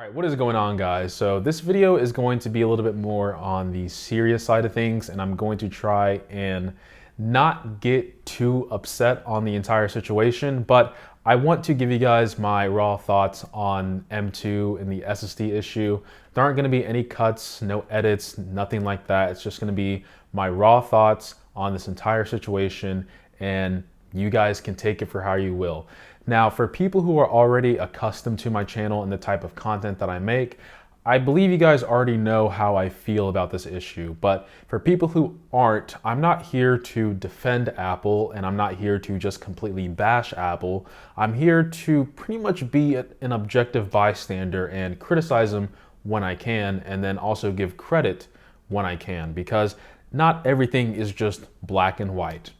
All right, what is going on, guys? So this video is going to be a little bit more on the serious side of things, and I'm going to try and not get too upset on the entire situation, but I want to give you guys my raw thoughts on M2 and the SSD issue. There aren't going to be any cuts, no edits, nothing like that. It's just going to be my raw thoughts on this entire situation, and you guys can take it for how you will. Now, for people who are already accustomed to my channel and the type of content that I make, I believe you guys already know how I feel about this issue. But for people who aren't, I'm not here to defend Apple, and I'm not here to just completely bash Apple. I'm here to pretty much be an objective bystander and criticize them when I can, and then also give credit when I can, because not everything is just black and white.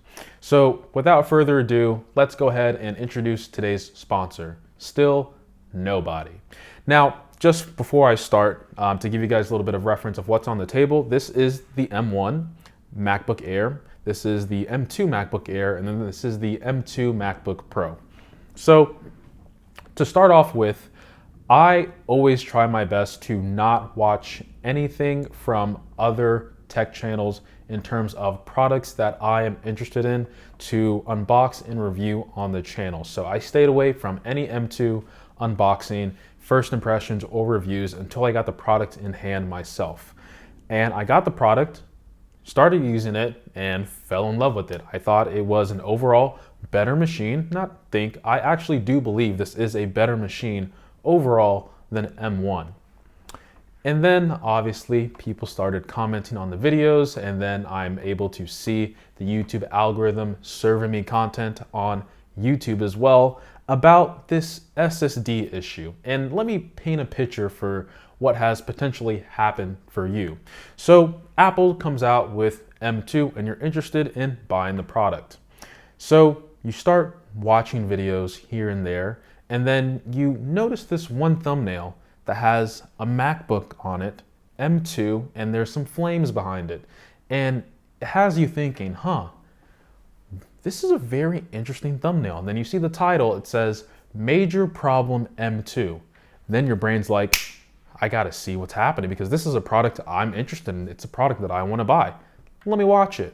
So without further ado, let's go ahead and introduce today's sponsor, Still Nobody. Now, just before I start, to give you guys a little bit of reference of what's on the table, this is the M1 MacBook Air, this is the M2 MacBook Air, and then this is the M2 MacBook Pro. So to start off with, I always try my best to not watch anything from other tech channels in terms of products that I am interested in to unbox and review on the channel. So I stayed away from any M2 unboxing, first impressions, or reviews until I got the product in hand myself. And I got the product, started using it, and fell in love with it. I thought it was an overall better machine. I actually do believe this is a better machine overall than M1. And then obviously people started commenting on the videos, and then I'm able to see the YouTube algorithm serving me content on YouTube as well about this SSD issue. And let me paint a picture for what has potentially happened for you. So Apple comes out with M2 and you're interested in buying the product. So you start watching videos here and there, and then you notice this one thumbnail that has a MacBook on it, M2, and there's some flames behind it. And it has you thinking, this is a very interesting thumbnail. And then you see the title, it says, Major Problem M2. Then your brain's like, I gotta see what's happening because this is a product I'm interested in. It's a product that I wanna buy. Let me watch it.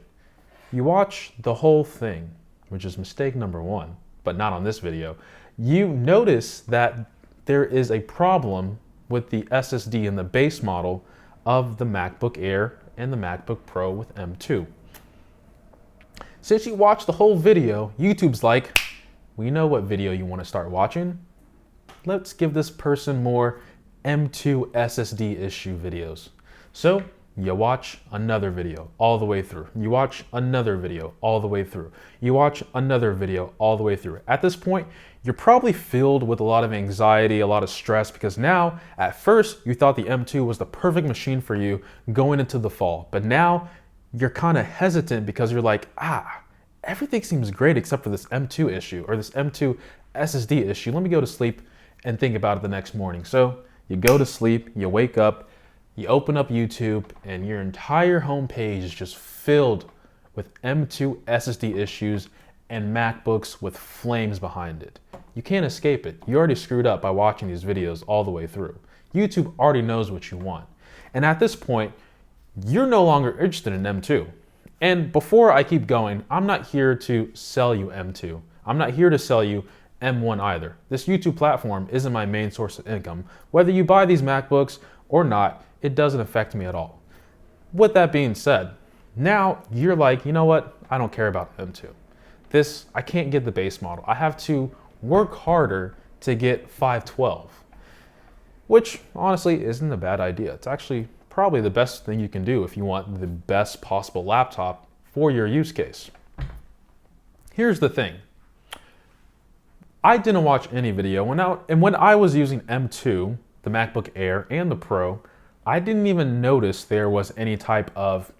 You watch the whole thing, which is mistake number one, but not on this video. You notice that there is a problem with the SSD in the base model of the MacBook Air and the MacBook Pro with M2. Since you watched the whole video, YouTube's like, we know what video you want to start watching. Let's give this person more M2 SSD issue videos. So you watch another video all the way through. You watch another video all the way through. You watch another video all the way through. At this point, you're probably filled with a lot of anxiety, a lot of stress, because now, at first, you thought the M2 was the perfect machine for you going into the fall. But now, you're kind of hesitant because you're like, everything seems great except for this M2 issue or this M2 SSD issue. Let me go to sleep and think about it the next morning. So you go to sleep, you wake up, you open up YouTube, and your entire homepage is just filled with M2 SSD issues and MacBooks with flames behind it. You can't escape it. You already screwed up by watching these videos all the way through. YouTube already knows what you want. And at this point, you're no longer interested in M2. And before I keep going, I'm not here to sell you M2. I'm not here to sell you M1 either. This YouTube platform isn't my main source of income. Whether you buy these MacBooks or not, it doesn't affect me at all. With that being said, now you're like, you know what? I don't care about M2. I can't get the base model. I have to work harder to get 512, which honestly isn't a bad idea. It's actually probably the best thing you can do if you want the best possible laptop for your use case. Here's the thing. I didn't watch any video when I was using M2, the MacBook Air and the Pro, I didn't even notice there was any type of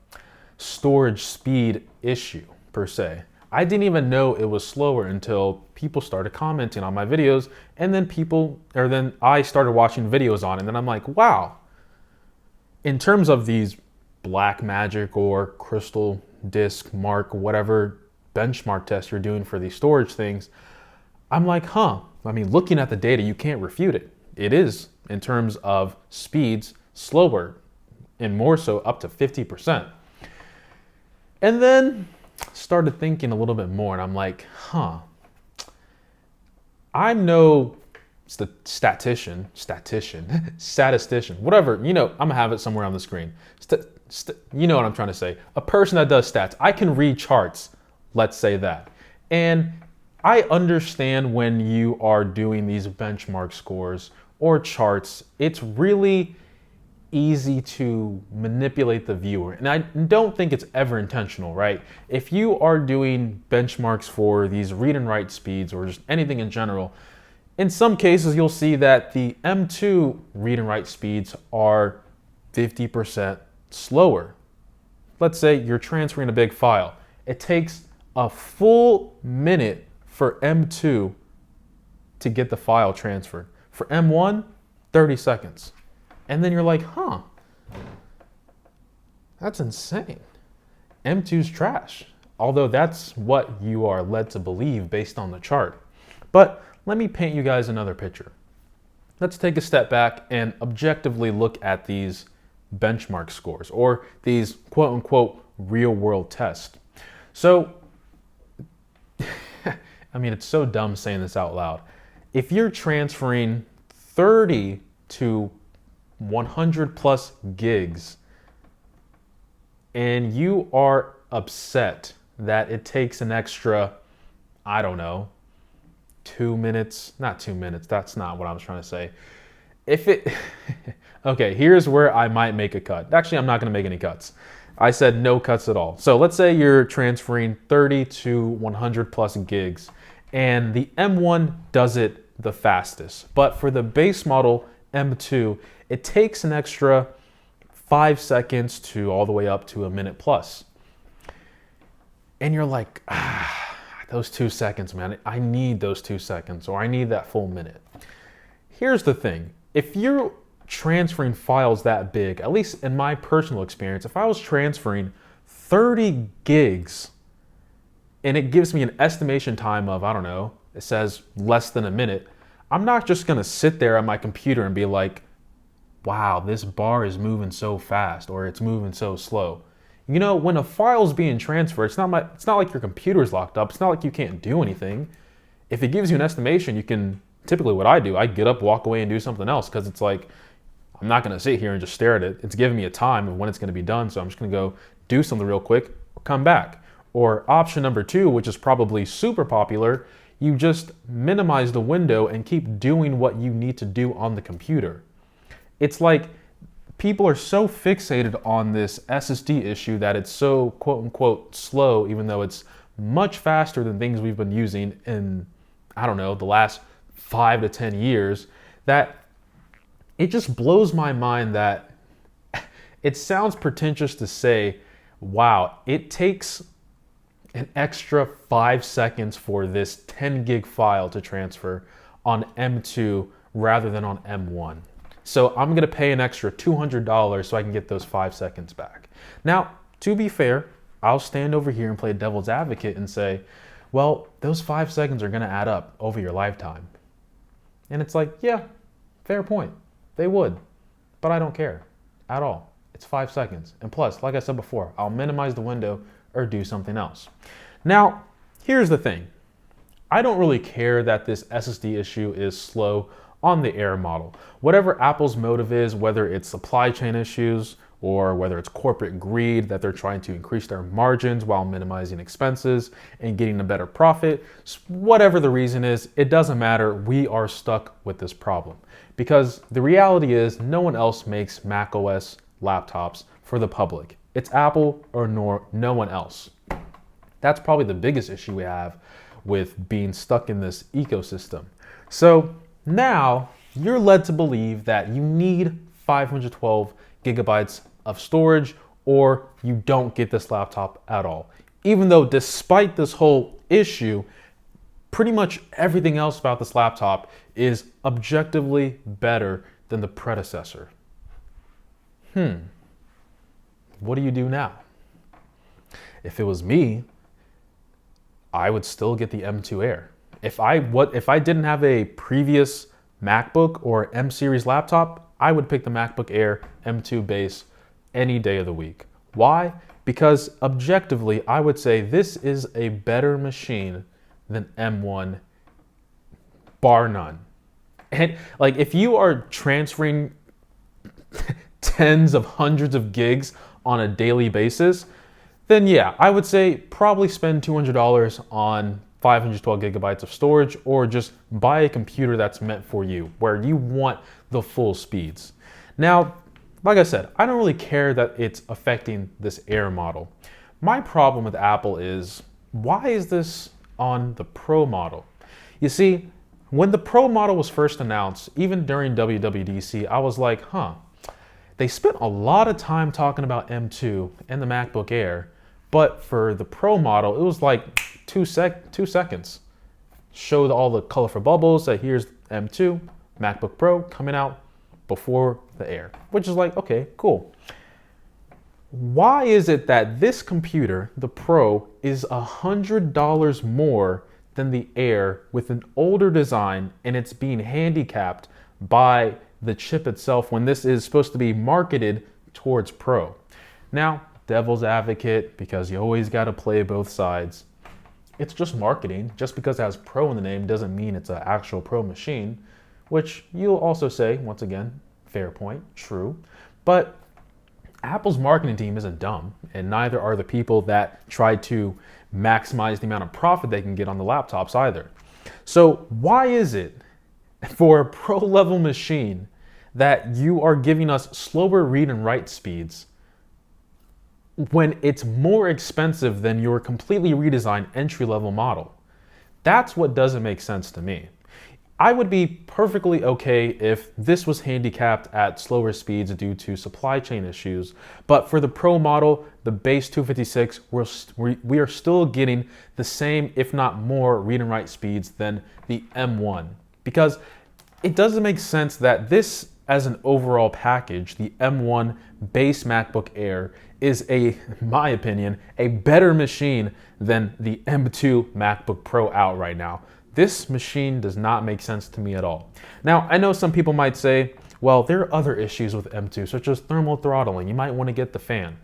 storage speed issue per se. I didn't even know it was slower until people started commenting on my videos, and then I started watching videos on it, and then I'm like, wow. In terms of these Blackmagic or Crystal Disk Mark, whatever benchmark test you're doing for these storage things, I'm like, I mean, looking at the data, you can't refute it. It is in terms of speeds slower, and more so up to 50%. And then started thinking a little bit more, and I'm like, I'm no statistician, whatever, I'm gonna have it somewhere on the screen. You know what I'm trying to say. A person that does stats. I can read charts, let's say that. And I understand when you are doing these benchmark scores or charts, it's really easy to manipulate the viewer. And I don't think it's ever intentional, right? If you are doing benchmarks for these read and write speeds or just anything in general, in some cases you'll see that the M2 read and write speeds are 50% slower. Let's say you're transferring a big file. It takes a full minute for M2 to get the file transferred. For M1, 30 seconds. And then you're like, that's insane. M2's trash. Although that's what you are led to believe based on the chart. But let me paint you guys another picture. Let's take a step back and objectively look at these benchmark scores or these quote unquote real world tests. So, I mean, it's so dumb saying this out loud. If you're transferring 30 to 100 plus gigs and you are upset that it takes an extra, I don't know, 2 minutes, not 2 minutes, that's not what I was trying to say. Okay, here's where I might make a cut. Actually, I'm not gonna make any cuts. I said no cuts at all. So let's say you're transferring 30 to 100 plus gigs and the M1 does it the fastest. But for the base model M2, it takes an extra 5 seconds to all the way up to a minute plus. And you're like, those 2 seconds, man, I need those 2 seconds, or I need that full minute. Here's the thing. If you're transferring files that big, at least in my personal experience, if I was transferring 30 gigs and it gives me an estimation time of, I don't know, it says less than a minute, I'm not just gonna sit there at my computer and be like, wow, this bar is moving so fast or it's moving so slow. When a file is being transferred, it's not like your computer's locked up. It's not like you can't do anything. If it gives you an estimation, you can, typically what I do, I get up, walk away and do something else because it's like, I'm not gonna sit here and just stare at it. It's giving me a time of when it's gonna be done. So I'm just gonna go do something real quick or come back. Or option number 2, which is probably super popular, you just minimize the window and keep doing what you need to do on the computer. It's like people are so fixated on this SSD issue that it's so quote unquote slow, even though it's much faster than things we've been using in, I don't know, the last 5 to 10 years, that it just blows my mind that it sounds pretentious to say, wow, it takes an extra 5 seconds for this 10 gig file to transfer on M2 rather than on M1. So I'm gonna pay an extra $200 so I can get those 5 seconds back. Now, to be fair, I'll stand over here and play devil's advocate and say, well, those 5 seconds are gonna add up over your lifetime. And it's like, yeah, fair point. They would, but I don't care at all. It's 5 seconds. And plus, like I said before, I'll minimize the window or do something else. Now, here's the thing. I don't really care that this SSD issue is slow on the Air model. Whatever Apple's motive is, whether it's supply chain issues or whether it's corporate greed that they're trying to increase their margins while minimizing expenses and getting a better profit, whatever the reason is, it doesn't matter. We are stuck with this problem because the reality is no one else makes macOS laptops for the public. It's Apple or no one else. That's probably the biggest issue we have with being stuck in this ecosystem. So now you're led to believe that you need 512 gigabytes of storage or you don't get this laptop at all. Even though despite this whole issue, pretty much everything else about this laptop is objectively better than the predecessor. What do you do now? If it was me, I would still get the M2 Air. If I didn't have a previous MacBook or M series laptop, I would pick the MacBook Air M2 base any day of the week. Why? Because objectively, I would say this is a better machine than M1, bar none. And like, if you are transferring tens of hundreds of gigs on a daily basis, then yeah, I would say probably spend $200 on 512 gigabytes of storage, or just buy a computer that's meant for you, where you want the full speeds. Now, like I said, I don't really care that it's affecting this Air model. My problem with Apple is, why is this on the Pro model? You see, when the Pro model was first announced, even during WWDC, I was like, they spent a lot of time talking about M2 and the MacBook Air, but for the Pro model, it was like 2 seconds. Showed all the colorful bubbles that here's M2, MacBook Pro coming out before the Air, which is like, okay, cool. Why is it that this computer, the Pro, is $100 more than the Air with an older design, and it's being handicapped by the chip itself when this is supposed to be marketed towards Pro? Now, devil's advocate, because you always got to play both sides. It's just marketing. Just because it has Pro in the name doesn't mean it's an actual Pro machine, which you'll also say, once again, fair point, true. But Apple's marketing team isn't dumb, and neither are the people that try to maximize the amount of profit they can get on the laptops either. So why is it for a Pro level machine that you are giving us slower read and write speeds when it's more expensive than your completely redesigned entry-level model? That's what doesn't make sense to me. I would be perfectly okay if this was handicapped at slower speeds due to supply chain issues, but for the Pro model, the base 256, we are still getting the same, if not more, read and write speeds than the M1. Because it doesn't make sense that this, as an overall package, the M1 base MacBook Air is in my opinion, a better machine than the M2 MacBook Pro out right now. This machine does not make sense to me at all. Now, I know some people might say, well, there are other issues with M2, such as thermal throttling. You might want to get the fan.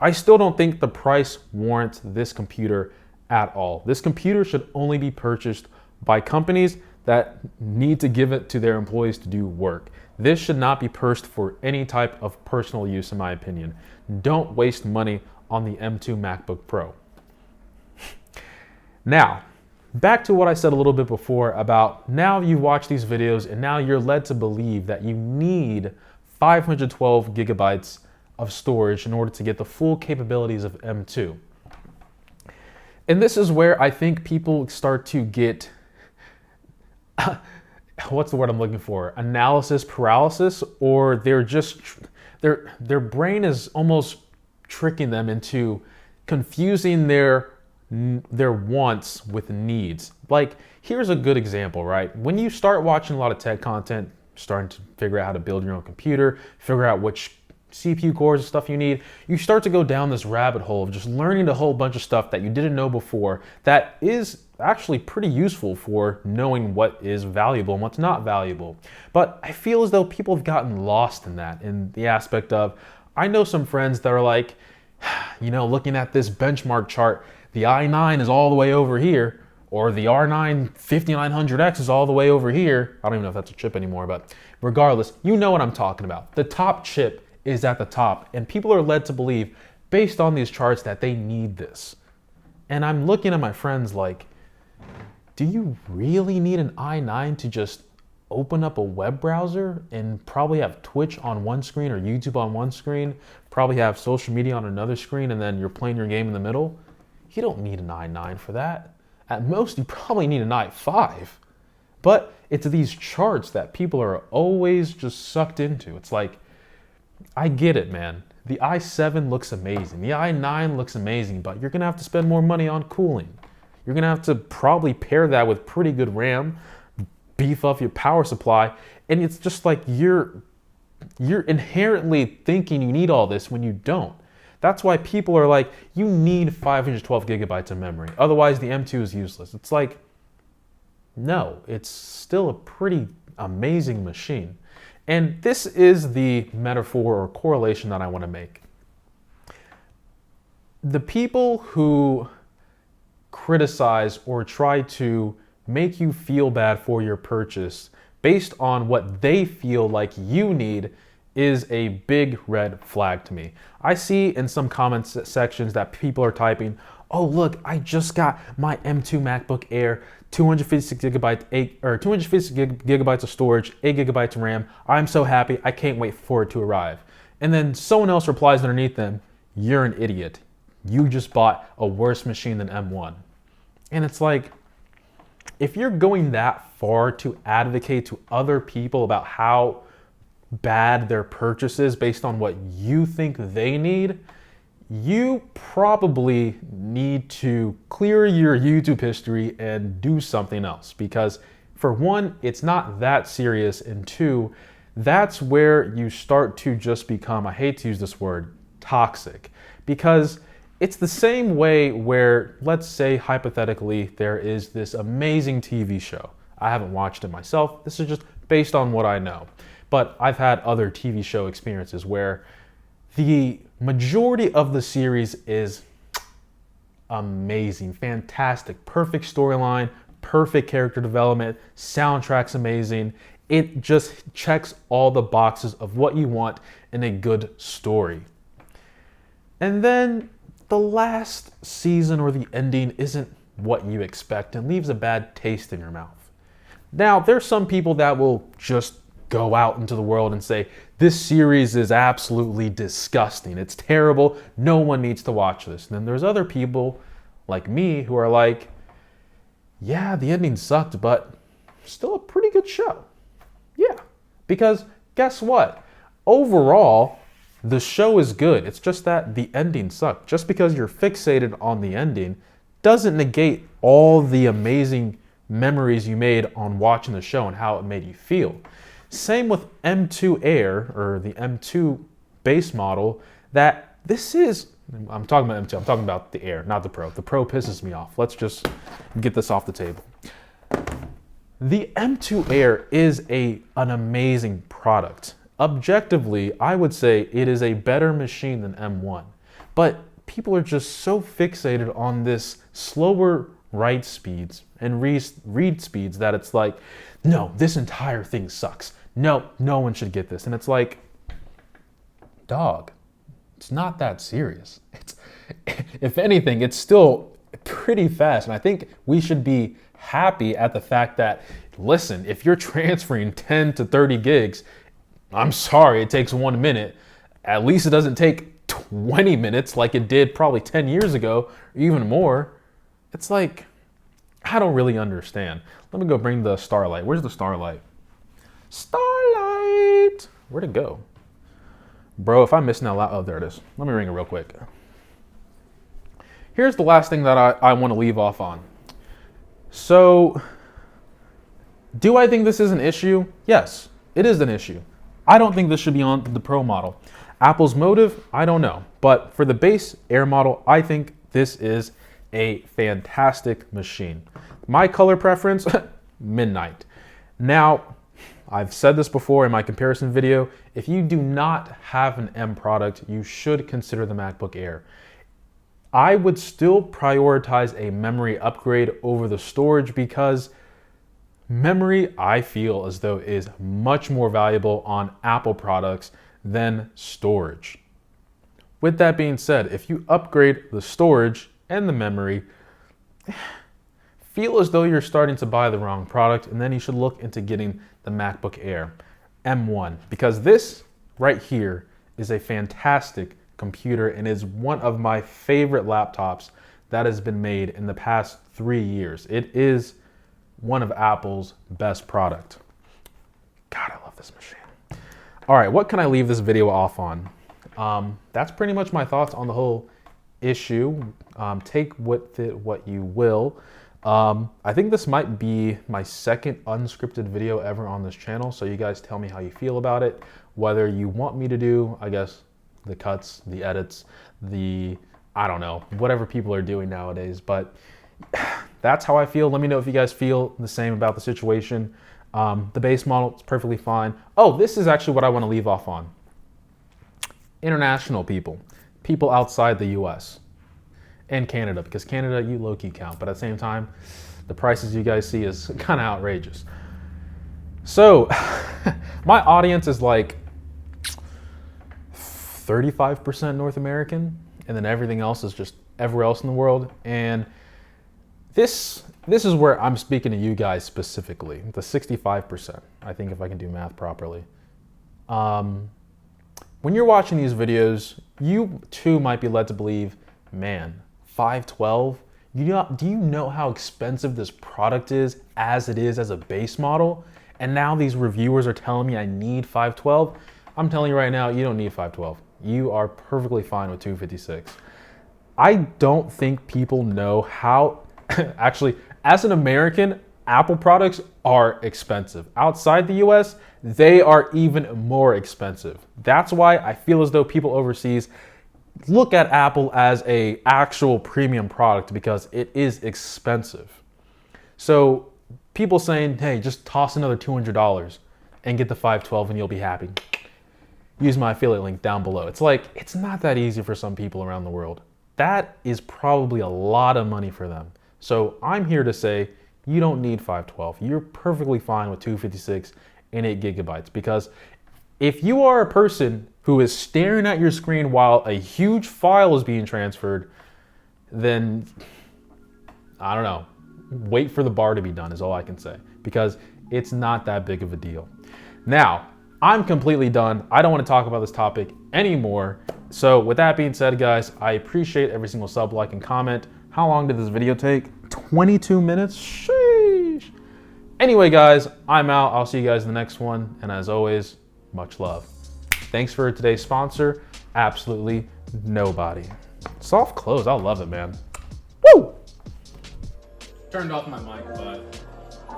I still don't think the price warrants this computer at all. This computer should only be purchased by companies that need to give it to their employees to do work. This should not be purchased for any type of personal use, in my opinion. Don't waste money on the M2 MacBook Pro. Now, back to what I said a little bit before about now you watch these videos and now you're led to believe that you need 512 gigabytes of storage in order to get the full capabilities of M2. And this is where I think people start to get, what's the word I'm looking for? Analysis paralysis, or they're just, their brain is almost tricking them into confusing their wants with needs. Like, here's a good example, right? When you start watching a lot of tech content, starting to figure out how to build your own computer, figure out which CPU cores and stuff you need, you start to go down this rabbit hole of just learning a whole bunch of stuff that you didn't know before that is actually pretty useful for knowing what is valuable and what's not valuable. But I feel as though people have gotten lost in that, in the aspect of, I know some friends that are like, you know, looking at this benchmark chart, the i9 is all the way over here, or the R9 5900X is all the way over here. I don't even know if that's a chip anymore, but regardless, you know what I'm talking about. The top chip is at the top, and people are led to believe, based on these charts, that they need this. And I'm looking at my friends like, do you really need an i9 to just open up a web browser and probably have Twitch on one screen or YouTube on one screen, probably have social media on another screen, and then you're playing your game in the middle? You don't need an i9 for that. At most, you probably need an i5. But it's these charts that people are always just sucked into. It's like, I get it, man. The i7 looks amazing. The i9 looks amazing, but you're gonna have to spend more money on cooling. You're gonna have to probably pair that with pretty good RAM, beef up your power supply, and it's just like you're inherently thinking you need all this when you don't. That's why people are like, you need 512 gigabytes of memory. Otherwise, the M2 is useless. It's like, no, it's still a pretty, amazing machine. And this is the metaphor or correlation that I want to make. The people who criticize or try to make you feel bad for your purchase based on what they feel like you need is a big red flag to me. I see in some comments sections that people are typing, oh look, I just got my M2 MacBook Air, 256 gigabytes of storage, 8 gigabytes of RAM. I'm so happy, I can't wait for it to arrive. And then someone else replies underneath them, you're an idiot. You just bought a worse machine than M1. And it's like, if you're going that far to advocate to other people about how bad their purchase is based on what you think they need, you probably need to clear your YouTube history and do something else. Because for one, it's not that serious, and two, that's where you start to just become, I hate to use this word, toxic. Because it's the same way where, let's say hypothetically, there is this amazing TV show. I haven't watched it myself. This is just based on what I know. But I've had other TV show experiences where the majority of the series is amazing, fantastic, perfect storyline, perfect character development, soundtrack's amazing. It just checks all the boxes of what you want in a good story. And then the last season or the ending isn't what you expect and leaves a bad taste in your mouth. Now, there's some people that will just go out into the world and say, this series is absolutely disgusting. It's terrible. No one needs to watch this. And then there's other people like me who are like, yeah, the ending sucked, but still a pretty good show. Yeah, because guess what? Overall, the show is good. It's just that the ending sucked. Just because you're fixated on the ending doesn't negate all the amazing memories you made on watching the show and how it made you feel. Same with M2 Air, or the M2 base model, that this is, I'm talking about M2, I'm talking about the Air, not the Pro. The Pro pisses me off. Let's just get this off the table. The M2 Air is an amazing product. Objectively, I would say it is a better machine than M1. But people are just so fixated on this slower write speeds and read speeds that it's like, no, this entire thing sucks. No one should get this. And it's like, dog, it's not that serious. If anything, it's still pretty fast. And I think we should be happy at the fact that, listen, if you're transferring 10 to 30 gigs, I'm sorry, it takes 1 minute. At least it doesn't take 20 minutes like it did probably 10 years ago, or even more. It's like, I don't really understand. Let me go bring the Starlight. Where's the Starlight? Starlight! Where'd it go? Bro, if I'm missing out loud, oh, there it is. Let me ring it real quick. Here's the last thing that I want to leave off on. So, do I think this is an issue? Yes, it is an issue. I don't think this should be on the Pro model. Apple's motive, I don't know. But for the base Air model, I think this is a fantastic machine. My color preference, midnight. Now, I've said this before in my comparison video, if you do not have an M product, you should consider the MacBook Air. I would still prioritize a memory upgrade over the storage because memory, I feel as though, is much more valuable on Apple products than storage. With that being said, if you upgrade the storage and the memory, feel as though you're starting to buy the wrong product, and then you should look into getting the MacBook Air M1, because this right here is a fantastic computer and is one of my favorite laptops that has been made in the past 3 years. It is one of Apple's best product. God, I love this machine. All right, what can I leave this video off on? That's pretty much my thoughts on the whole issue. Take with it what you will. I think this might be my second unscripted video ever on this channel, so you guys tell me how you feel about it, whether you want me to do, I guess, the cuts, the edits, I don't know, whatever people are doing nowadays, but that's how I feel. Let me know if you guys feel the same about the situation. The base model is perfectly fine. Oh, this is actually what I want to leave off on. International people outside the US and Canada, because Canada, you low-key count, but at the same time, the prices you guys see is kind of outrageous. So my audience is like 35% North American, and then everything else is just everywhere else in the world. And this is where I'm speaking to you guys specifically, the 65%, I think, if I can do math properly. When you're watching these videos, you too might be led to believe, man, 512, do you know how expensive this product is as it is as a base model? And now these reviewers are telling me I need 512. I'm telling you right now, you don't need 512. You are perfectly fine with 256. I don't think people know how, actually, as an American, Apple products are expensive. Outside the US, they are even more expensive. That's why I feel as though people overseas look at Apple as an actual premium product, because it is expensive. So people saying, hey, just toss another $200 and get the 512 and you'll be happy. Use my affiliate link down below. It's like, it's not that easy for some people around the world. That is probably a lot of money for them. So I'm here to say, you don't need 512. You're perfectly fine with 256 and 8 gigabytes, because if you are a person who is staring at your screen while a huge file is being transferred, then I don't know, wait for the bar to be done is all I can say, because it's not that big of a deal. Now, I'm completely done. I don't want to talk about this topic anymore. So with that being said, guys, I appreciate every single sub, like, and comment. How long did this video take? 22 minutes? Sheesh. Anyway, guys, I'm out. I'll see you guys in the next one. And as always, much love. Thanks for today's sponsor, absolutely nobody. Soft close, I love it, man. Woo! Turned off my mic, but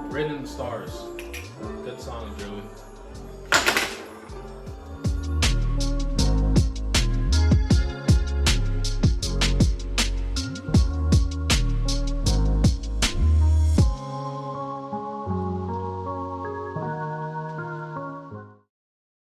Written in the Stars. Good song, Joey.